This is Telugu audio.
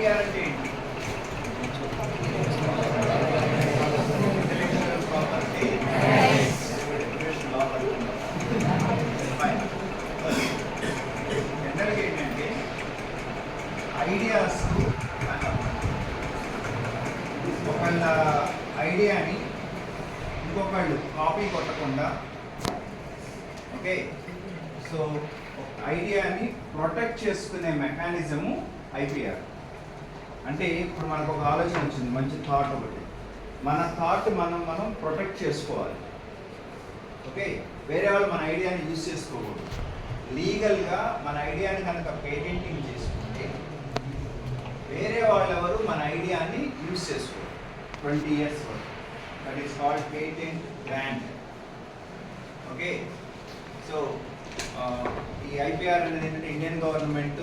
ఐపీఆర్ అంటే ఏంటి? ఇంటలెక్చువల్ ప్రాపర్టీ రెగ్యులేషన్ లా జనరల్గా ఏంటంటే ఐడియాస్ ఒకళ్ళ ఐడియాని ఇంకొకళ్ళు కాపీ కొట్టకుండా, ఓకే, సో ఐడియాని ప్రొటెక్ట్ చేసుకునే మెకానిజము ఐపీఆర్. అంటే ఇప్పుడు మనకు ఒక ఆలోచన వచ్చింది, మంచి థాట్ ఒకటి, మన థాట్ మనం ప్రొటెక్ట్ చేసుకోవాలి. ఓకే, వేరే వాళ్ళు మన ఐడియాని యూజ్ చేసుకోకూడదు. లీగల్గా మన ఐడియాని కనుక పేటెంటింగ్ చేసుకుంటే వేరే వాళ్ళెవరు మన ఐడియాని యూజ్ చేసుకోరు 20 years వరకు. That is called patent grant. Okay, so ఈ ఐపీఆర్ అనేది ఏంటంటే ఇండియన్ గవర్నమెంట్